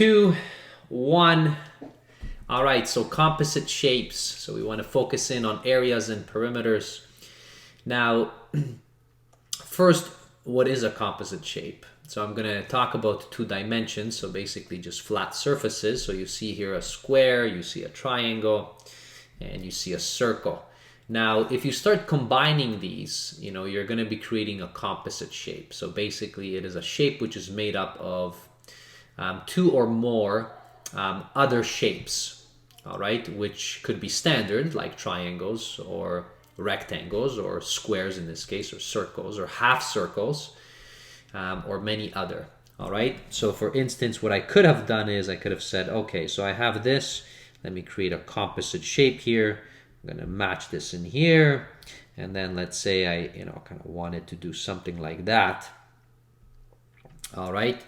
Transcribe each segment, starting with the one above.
2, 1. All right, so composite shapes. So we want to focus in on areas and perimeters. Now, first, what is a composite shape? So I'm going to talk about 2 dimensions, so basically just flat surfaces. So you see here a square, you see a triangle, and you see a circle. Now, if you start combining these, you're going to be creating a composite shape. So basically, it is a shape which is made up of 2 or more other shapes, all right, which could be standard, like triangles or rectangles or squares in this case, or circles or half circles, or many other. All right, so for instance, what I could have done is I could have said, okay, so I have this, let me create a composite shape here. I'm going to match this in here, and then let's say I kind of wanted to do something like that. All right,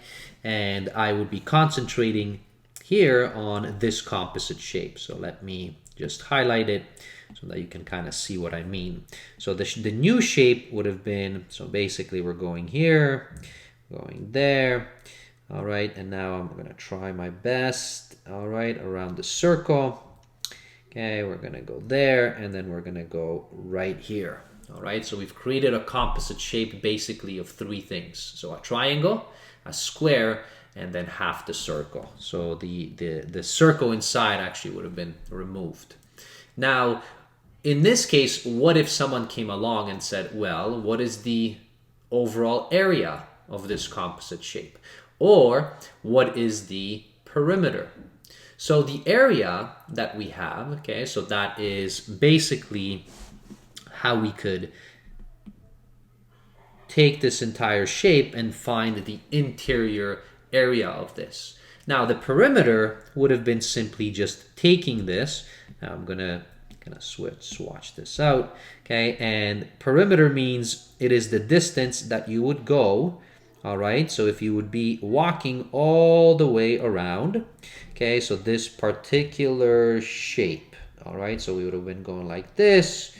and I would be concentrating here on this composite shape. So let me just highlight it so that you can kind of see what I mean. So the new shape would have been, so basically we're going here, going there. All right, and now I'm going to try my best, all right, around the circle. Okay, we're going to go there, and then we're going to go right here. All right, so we've created a composite shape basically of 3 things. So a triangle, a square, and then half the circle. So the circle inside actually would have been removed. Now, in this case, what if someone came along and said, well, what is the overall area of this composite shape? Or what is the perimeter? So the area that we have, okay, so that is basically how we could take this entire shape and find the interior area of this. Now the perimeter would have been simply just taking this. Now I'm gonna kind of swatch this out, okay, and perimeter means it is the distance that you would go. All right, so if you would be walking all the way around, okay, so this particular shape, all right, so we would have been going like this,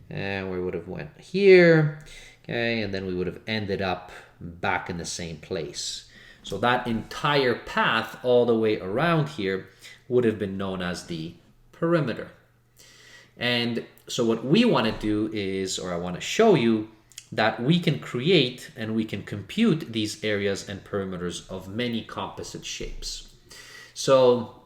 and we would have went here, okay, and then we would have ended up back in the same place. So that entire path all the way around here would have been known as the perimeter. And so what we want to do is, or I want to show you, that we can create and we can compute these areas and perimeters of many composite shapes. So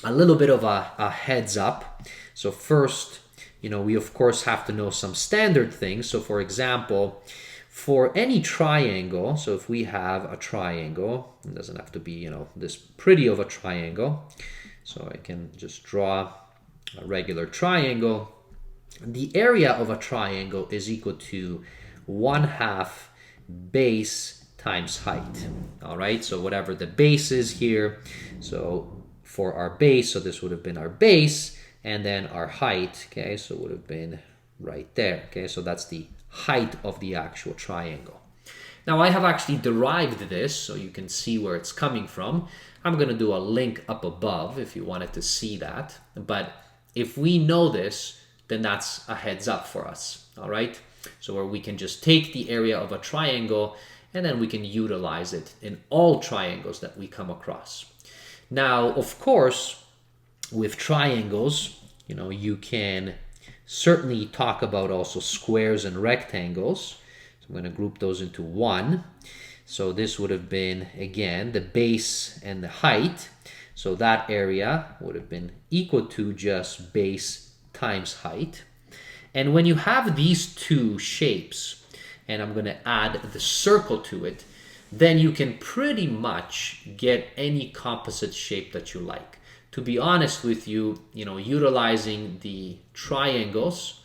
a little bit of a heads up. So first, we of course have to know some standard things. So for example, for any triangle, so if we have a triangle, it doesn't have to be, this pretty of a triangle. So I can just draw a regular triangle. The area of a triangle is equal to 1/2 base times height. All right, so whatever the base is here, so for our base, so this would have been our base, and then our height, okay, so would have been right there. Okay, so that's the height of the actual triangle. Now I have actually derived this so you can see where it's coming from. I'm going to do a link up above if you wanted to see that, but if we know this, then that's a heads up for us. All right, so where we can just take the area of a triangle and then we can utilize it in all triangles that we come across. Now, of course, with triangles, you can certainly talk about also squares and rectangles. So I'm going to group those into one. So this would have been, again, the base and the height. So that area would have been equal to just base times height. And when you have these 2 shapes, and I'm going to add the circle to it, then you can pretty much get any composite shape that you like. To be honest with you, utilizing the triangles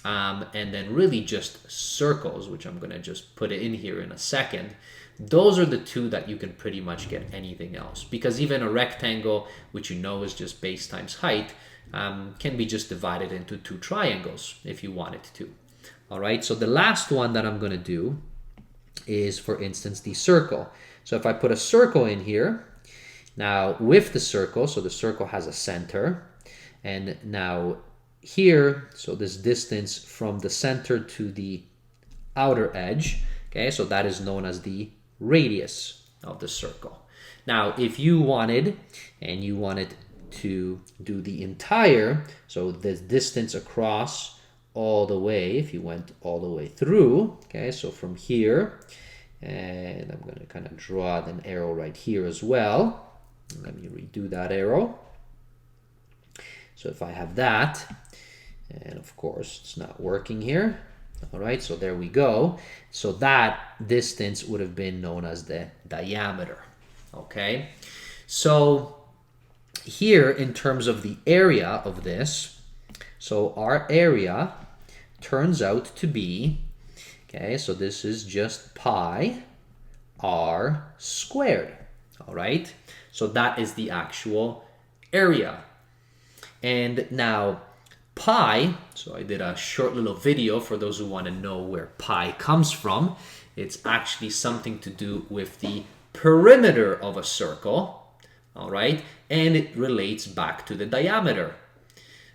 and then really just circles, which I'm going to just put it in here in a second, those are the 2 that you can pretty much get anything else. Because even a rectangle, which is just base times height, can be just divided into 2 triangles if you wanted to. All right, so the last one that I'm going to do is, for instance, the circle. So if I put a circle in here, now with the circle, so the circle has a center, and now here, so this distance from the center to the outer edge, okay, so that is known as the radius of the circle. Now, if you wanted, and you wanted to do the entire, so the distance across all the way, if you went all the way through, okay, so from here, and I'm going to kind of draw an arrow right here as well. Let me redo that arrow. So if I have that, and of course it's not working here. All right, so there we go. So that distance would have been known as the diameter. Okay, so here in terms of the area of this, so our area turns out to be, okay, so this is just pi r squared. All right, so that is the actual area. And now pi, so I did a short little video for those who want to know where pi comes from. It's actually something to do with the perimeter of a circle, all right? And it relates back to the diameter,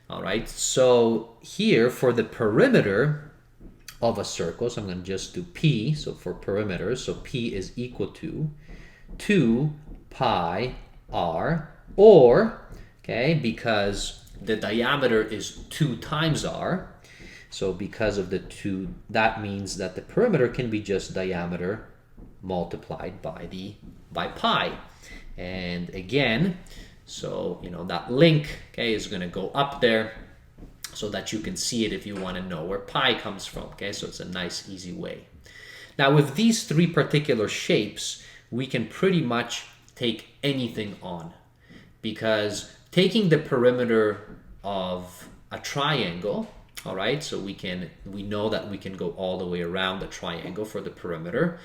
all right? So here for the perimeter of a circle, so I'm going to just do P, so for perimeter, so P is equal to 2 pi r, or, okay, because the diameter is 2 times r, so because of the 2, that means that the perimeter can be just diameter multiplied by pi. And again, so you know that link, okay, is going to go up there so that you can see it if you want to know where pi comes from. Okay, so it's a nice easy way. Now with these 3 particular shapes, we can pretty much take anything on, because taking the perimeter of a triangle, all right, so we know that we can go all the way around the triangle for the perimeter.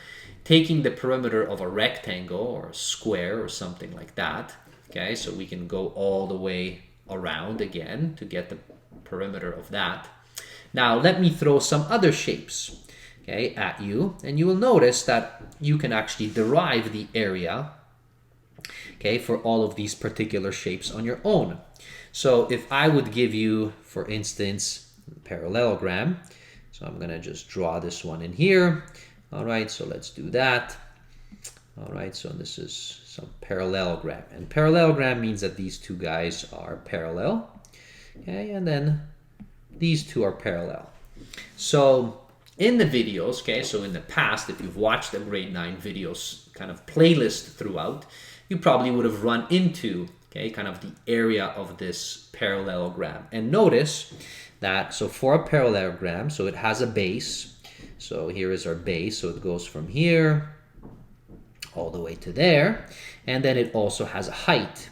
Taking the perimeter of a rectangle or a square or something like that, okay, so we can go all the way around again to get the perimeter of that. Now let me throw some other shapes, okay, at you, and you will notice that you can actually derive the area, okay, for all of these particular shapes on your own. So if I would give you, for instance, a parallelogram, so I'm going to just draw this one in here. All right, so let's do that. All right, so this is some parallelogram. And parallelogram means that these 2 guys are parallel. Okay, and then these 2 are parallel. So in the videos, okay, so in the past, if you've watched the grade 9 videos kind of playlist throughout, you probably would have run into, okay, kind of the area of this parallelogram. And notice that, so for a parallelogram, so it has a base. So here is our base, so it goes from here all the way to there. And then it also has a height.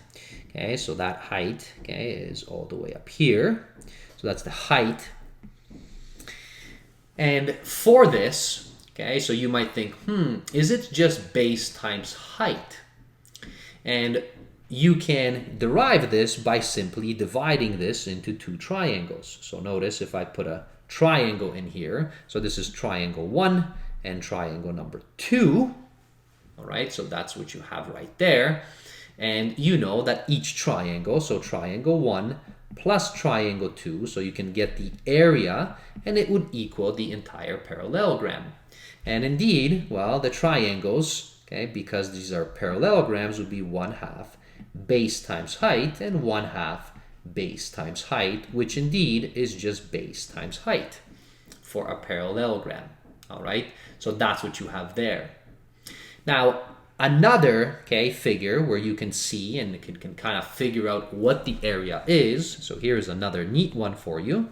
Okay, so that height, okay, is all the way up here. So that's the height. And for this, okay, so you might think, is it just base times height? And you can derive this by simply dividing this into 2 triangles. So notice if I put a triangle in here, so this is triangle 1 and triangle number 2, all right, so that's what you have right there. And you know that each triangle, so triangle 1 plus triangle 2, so you can get the area, and it would equal the entire parallelogram. And indeed, well, the triangles, okay, because these are parallelograms, would be 1/2 base times height and 1/2 base times height, which indeed is just base times height for a parallelogram. All right, so that's what you have there. Now another, okay, figure where you can see and can kind of figure out what the area is. So here's another neat one for you.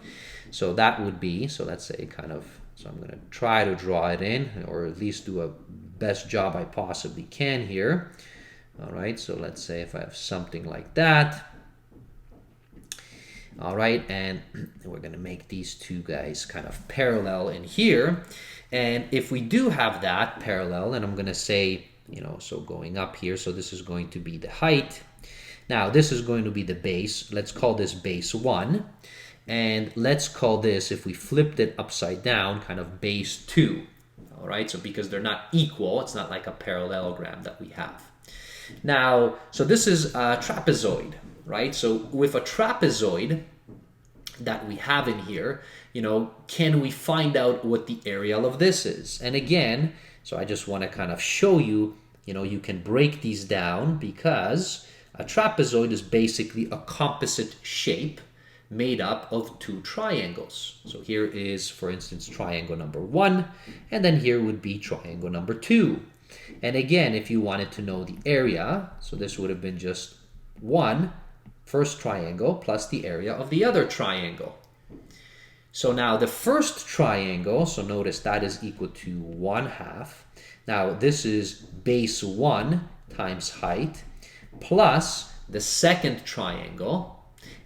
So that would be, so let's say kind of, so I'm going to try to draw it in, or at least do a best job I possibly can here. All right, so let's say if I have something like that. All right, and we're going to make these 2 guys kind of parallel in here. And if we do have that parallel, and I'm going to say, you know, so going up here, so this is going to be the height. Now this is going to be the base. Let's call this base 1. And let's call this, if we flipped it upside down, kind of base 2. All right, so because they're not equal, it's not like a parallelogram that we have. Now, so this is a trapezoid, right? So with a trapezoid that we have in here, you know, can we find out what the area of this is? And again, so I just want to kind of show you you know, you can break these down because a trapezoid is basically a composite shape made up of two triangles. So here is, for instance, triangle number 1, and then here would be triangle number 2. And again, if you wanted to know the area, so this would have been just one first triangle plus the area of the other triangle. So now the first triangle, so notice that is equal to 1/2. Now this is base 1 times height plus the second triangle.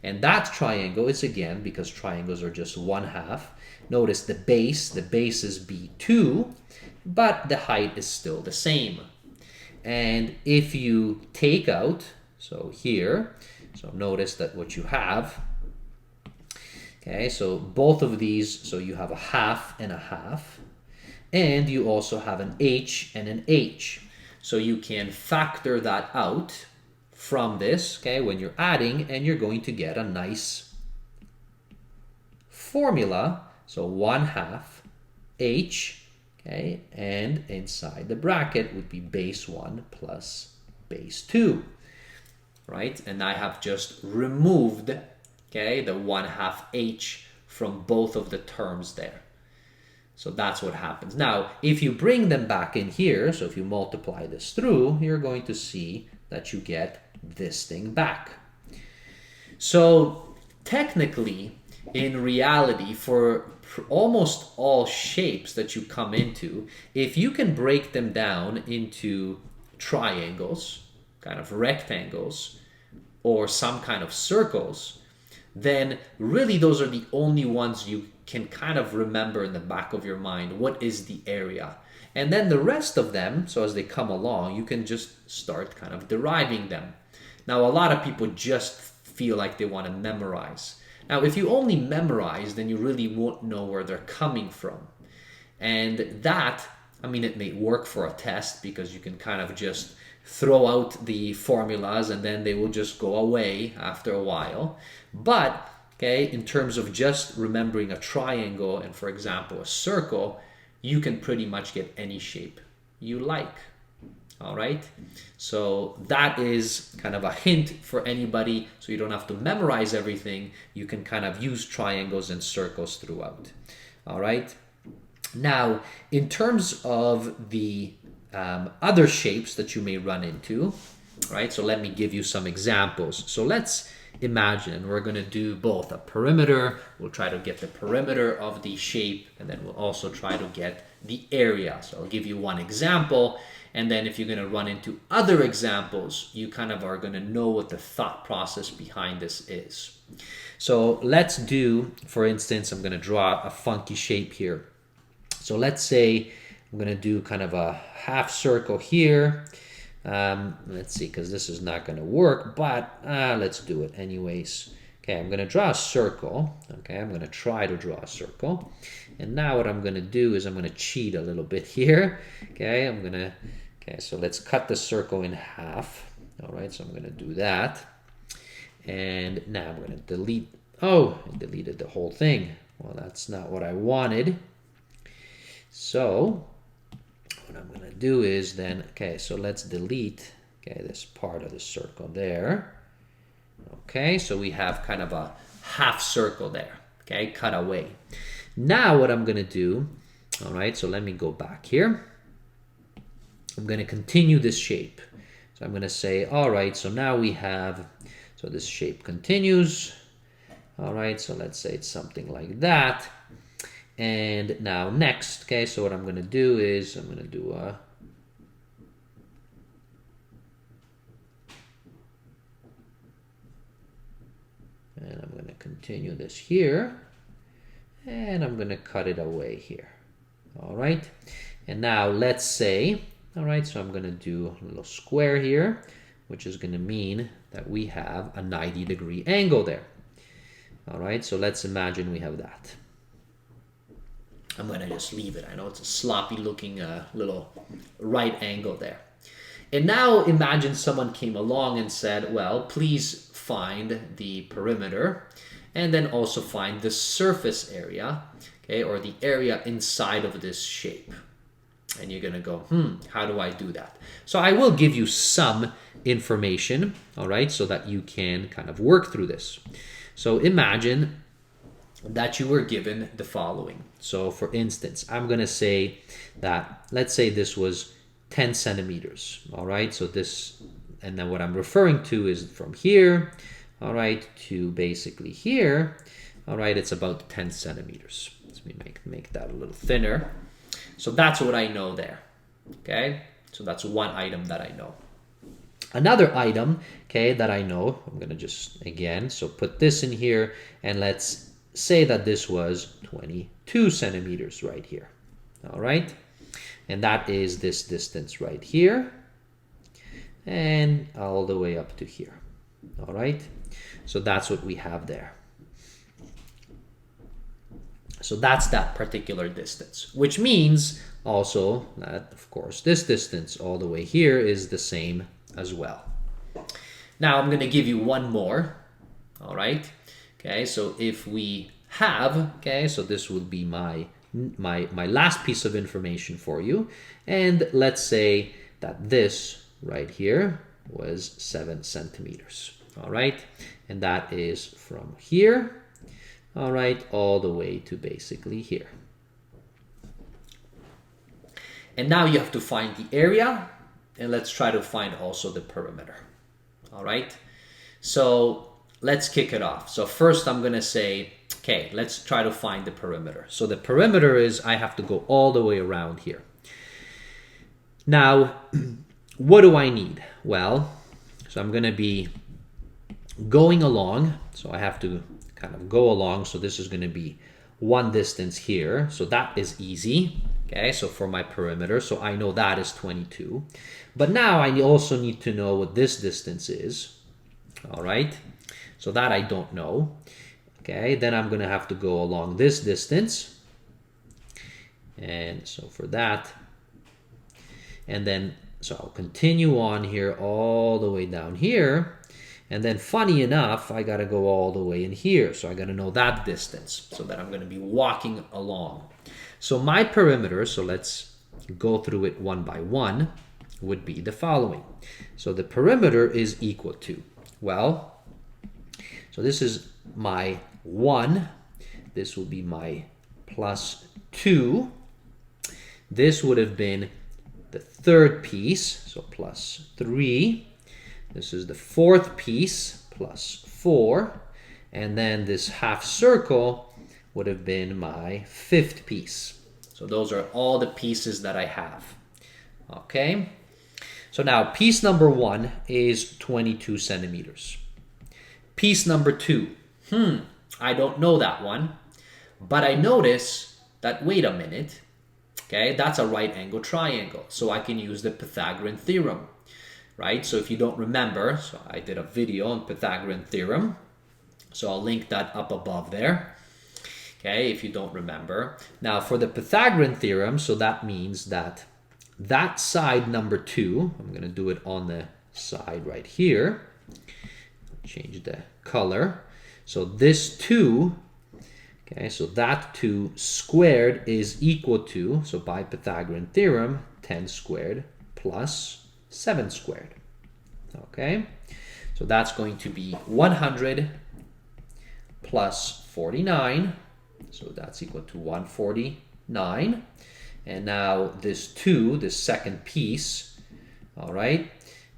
And that triangle is, again, because triangles are just 1/2. Notice the base is B2, but the height is still the same. And if you take out, so here, so notice that what you have, okay, so both of these, so you have a 1/2 and a 1/2, and you also have an H and an H. So you can factor that out from this, okay, when you're adding, and you're going to get a nice formula. So 1/2 H, okay, and inside the bracket would be base 1 plus base 2, right? And I have just removed, okay, the 1/2 H from both of the terms there. So that's what happens. Now, if you bring them back in here, so if you multiply this through, you're going to see that you get this thing back. So technically, in reality, for almost all shapes that you come into, if you can break them down into triangles, kind of rectangles, or some kind of circles, then really those are the only ones you can kind of remember in the back of your mind. What is the area? And then the rest of them, so as they come along, you can just start kind of deriving them. Now, a lot of people just feel like they want to memorize. Now, if you only memorize, then you really won't know where they're coming from. And that, I mean, it may work for a test because you can kind of just throw out the formulas and then they will just go away after a while. But, okay, in terms of just remembering a triangle and, for example, a circle, you can pretty much get any shape you like. All right, so that is kind of a hint for anybody, so you don't have to memorize everything. You can kind of use triangles and circles throughout. All right, now in terms of the other shapes that you may run into, right, so let me give you some examples. So let's imagine we're going to do both a perimeter. We'll try to get the perimeter of the shape, and then we'll also try to get the area. So I'll give you one example. And then if you're going to run into other examples, you kind of are going to know what the thought process behind this is. So let's do, for instance, I'm going to draw a funky shape here. So let's say I'm going to do kind of a half circle here. Let's see, because this is not going to work, but let's do it anyways. Okay, I'm going to draw a circle. Okay, I'm going to try to draw a circle. And now what I'm going to do is I'm going to cheat a little bit here. Okay, okay, so let's cut the circle in half. All right, so I'm going to do that. And now I'm going to delete. Oh, I deleted the whole thing. Well, that's not what I wanted. So what I'm going to do is then, okay, so let's delete, okay, this part of the circle there. Okay, so we have kind of a half circle there, okay, cut away. Now what I'm going to do, all right, so let me go back here. I'm going to continue this shape. So I'm going to say, all right, so now we have, so this shape continues. All right, so let's say it's something like that. And now next, okay, so what I'm going to do is I'm going to do a, and I'm going to continue this here, and I'm going to cut it away here. All right, and now let's say, all right, so I'm going to do a little square here, which is going to mean that we have a 90-degree angle there. All right, so let's imagine we have that. I'm going to just leave it. I know it's a sloppy looking little right angle there. And now imagine someone came along and said, well, please find the perimeter and then also find the surface area, okay, or the area inside of this shape. And you're going to go, how do I do that? So I will give you some information, all right, so that you can kind of work through this. So imagine that you were given the following. So for instance, I'm going to say that, let's say this was 10 centimeters, all right? So this, and then what I'm referring to is from here, all right, to basically here, all right, it's about 10 centimeters. Let me make that a little thinner. So that's what I know there, okay? So that's one item that I know. Another item, okay, that I know, I'm going to just, again, so put this in here, and let's say that this was 22 centimeters right here, all right? And that is this distance right here, and all the way up to here, all right? So that's what we have there. So that's that particular distance, which means also that, of course, this distance all the way here is the same as well. Now I'm going to give you one more, all right? Okay, so if we have, okay, so this will be my last piece of information for you. And let's say that this right here was 7 centimeters, all right? And that is from here, all right, all the way to basically here. And now you have to find the area, and let's try to find also the perimeter, all right? So let's kick it off. So first I'm going to say, okay, let's try to find the perimeter. So the perimeter is I have to go all the way around here. Now, what do I need? Well, so I'm going to be going along. So I have to kind of go along. So this is going to be one distance here. So that is easy. Okay, so for my perimeter, so I know that is 22. But now I also need to know what this distance is. All right, so that I don't know. Okay, then I'm going to have to go along this distance. And so for that, and then, so I'll continue on here all the way down here. And then funny enough, I got to go all the way in here. So I got to know that distance so that I'm going to be walking along. So my perimeter, so let's go through it one by one, would be the following. So the perimeter is equal to, well, so this is my 1. This will be my plus 2. This would have been the third piece, so plus 3. This is the fourth piece, plus 4. And then this half circle would have been my fifth piece. So those are all the pieces that I have. Okay. So now piece number 1 is 22 centimeters. Piece number 2. I don't know that one, but I notice that, wait a minute. Okay, that's a right angle triangle. So I can use the Pythagorean theorem, right? So if you don't remember, so I did a video on Pythagorean theorem. So I'll link that up above there. Okay, if you don't remember. Now for the Pythagorean theorem, so that means that that side number 2, I'm going to do it on the side right here. Change the color. So this 2, okay, so that 2 squared is equal to, so by Pythagorean theorem, 10 squared plus 7 squared. Okay, so that's going to be 100 plus 49. So that's equal to 149. And now this 2, this second piece, all right,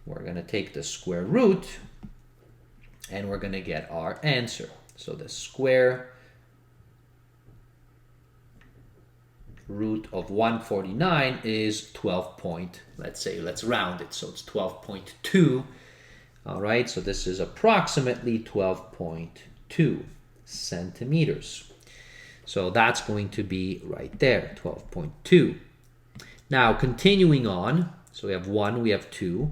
we're going to take the square root and we're going to get our answer. So the square root of 149 is 12 point, let's say, let's round it. So it's 12.2. All right, so this is approximately 12.2 centimeters. So that's going to be right there, 12.2. Now, continuing on, so we have 1, we have 2.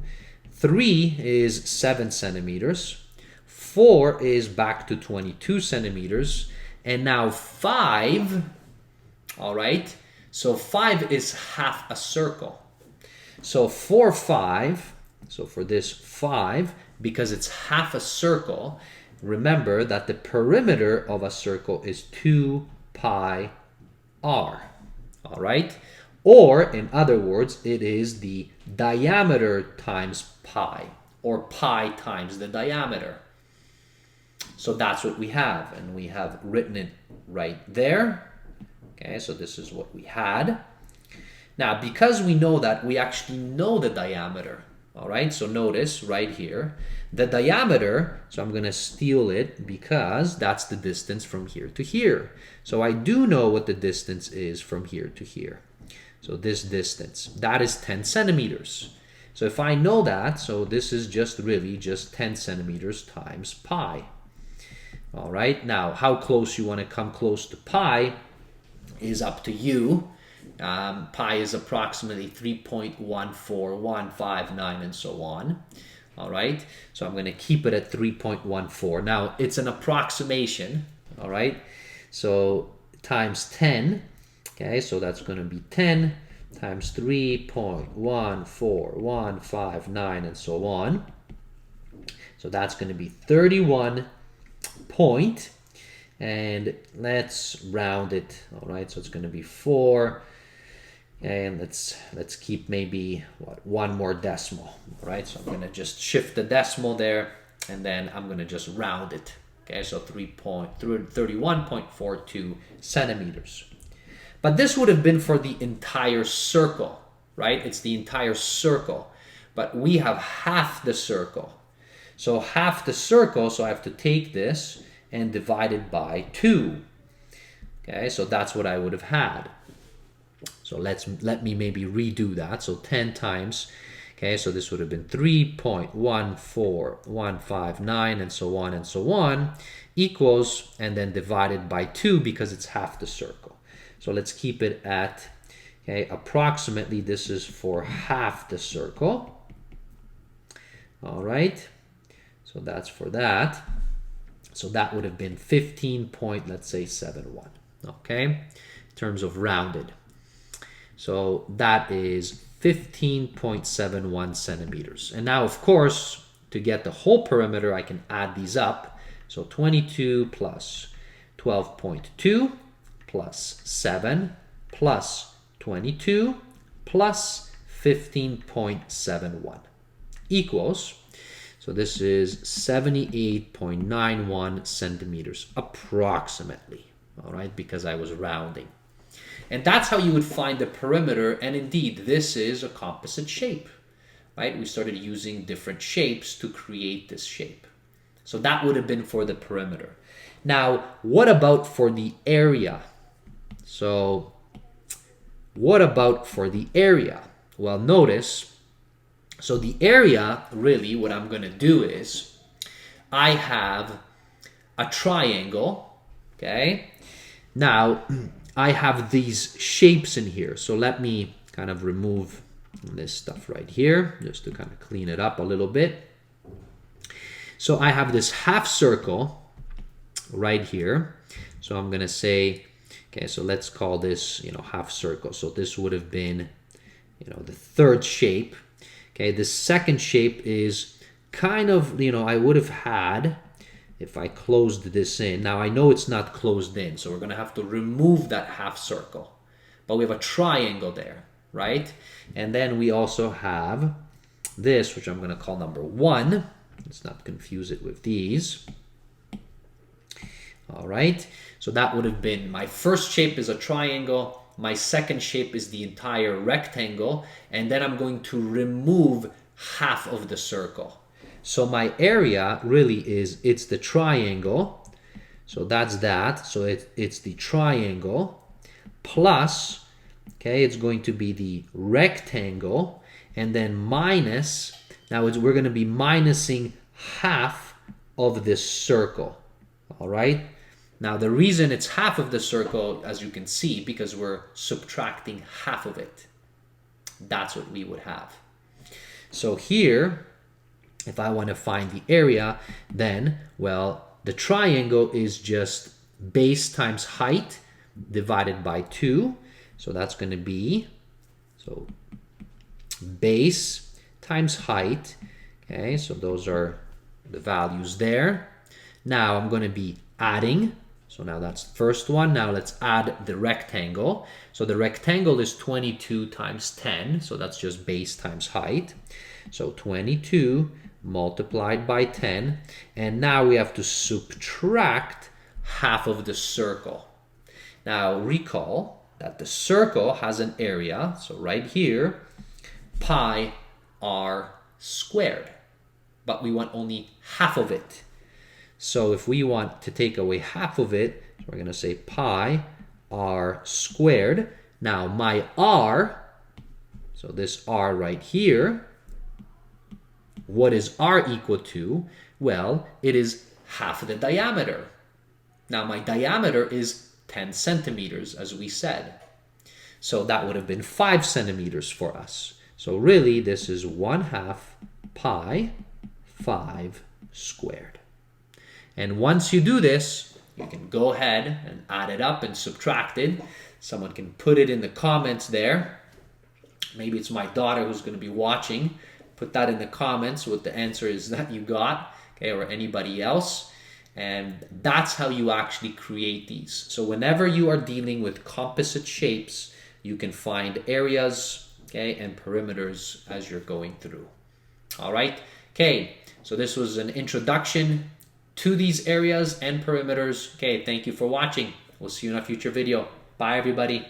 3 is 7 centimeters. 4 is back to 22 centimeters. And now 5, all right, so 5 is half a circle. So for 5, so for this 5, because it's half a circle, remember that the perimeter of a circle is 2 pi r, all right? Or, in other words, it is the diameter times pi, or pi times the diameter. So that's what we have, and we have written it right there. Okay, so this is what we had. Now, because we know that, we actually know the diameter. All right, so notice right here, the diameter, so I'm going to steal it because that's the distance from here to here. So I do know what the distance is from here to here. So this distance, that is 10 centimeters. So if I know that, so this is just really just 10 centimeters times pi. All right, now how close you want to come close to pi is up to you. Pi is approximately 3.14159 and so on. All right, so I'm going to keep it at 3.14. Now it's an approximation. All right, so times 10. Okay, so that's going to be 10 times 3.14159 and so on. So that's going to be 31 point, and let's round it. All right, so it's going to be 4, and let's keep maybe one more decimal. All right, so I'm going to just shift the decimal there, and then I'm going to just round it. Okay, so 31.42 centimeters. But this would have been for the entire circle, right? It's the entire circle, but we have half the circle. So half the circle, so I have to take this and divide it by 2. Okay, so that's what I would have had. So let me maybe redo that. So 10 times, okay, so this would have been 3.14159 and so on, equals, and then divided by 2 because it's half the circle. So let's keep it at, okay, approximately this is for half the circle. All right, so that's for that. So that would have been 15.71, okay, in terms of rounded. So that is 15.71 centimeters. And now, of course, to get the whole perimeter, I can add these up. So 22 plus 12.2 plus 7 plus 22 plus 15.71 equals, so this is 78.91 centimeters approximately, all right, because I was rounding. And that's how you would find the perimeter, and indeed, this is a composite shape, right? We started using different shapes to create this shape. So that would have been for the perimeter. Now, what about for the area? So what about for the area? Well, notice, so the area, really what I'm going to do is I have a triangle, okay? Now, I have these shapes in here. So let me kind of remove this stuff right here just to kind of clean it up a little bit. So I have this half circle right here. So I'm going to say, okay, so let's call this, half circle. So this would have been, the third shape. Okay, the second shape is kind of, I would have had, if I closed this in. Now I know it's not closed in, so we're going to have to remove that half circle. But we have a triangle there, right? And then we also have this, which I'm going to call number 1. Let's not confuse it with these. All right, so that would have been my first shape is a triangle. My second shape is the entire rectangle. And then I'm going to remove half of the circle. So my area really it's the triangle. So that's that. So it's the triangle plus, okay, it's going to be the rectangle. And then minus, now we're going to be minusing half of this circle. All right. Now, the reason it's half of the circle, as you can see, because we're subtracting half of it. That's what we would have. So here, if I want to find the area, then, well, the triangle is just base times height divided by 2. So that's going to be, so base times height. Okay, so those are the values there. Now I'm going to be adding So now that's the first one. Now let's add the rectangle. So the rectangle is 22 times 10. So that's just base times height. So 22 multiplied by 10. And now we have to subtract half of the circle. Now recall that the circle has an area. So right here, pi r squared. But we want only half of it. So if we want to take away half of it, we're going to say pi r squared. Now my r, so this r right here, what is r equal to? Well, it is half the diameter. Now my diameter is 10 centimeters, as we said. So that would have been 5 centimeters for us. So really, this is 1/2 pi 5 squared. And once you do this, you can go ahead and add it up and subtract it. Someone can put it in the comments there. Maybe it's my daughter who's going to be watching. Put that in the comments what the answer is that you got, okay, or anybody else. And that's how you actually create these. So whenever you are dealing with composite shapes, you can find areas, okay, and perimeters as you're going through. All right, okay, so this was an introduction to these areas and perimeters. Okay, thank you for watching. We'll see you in a future video. Bye, everybody.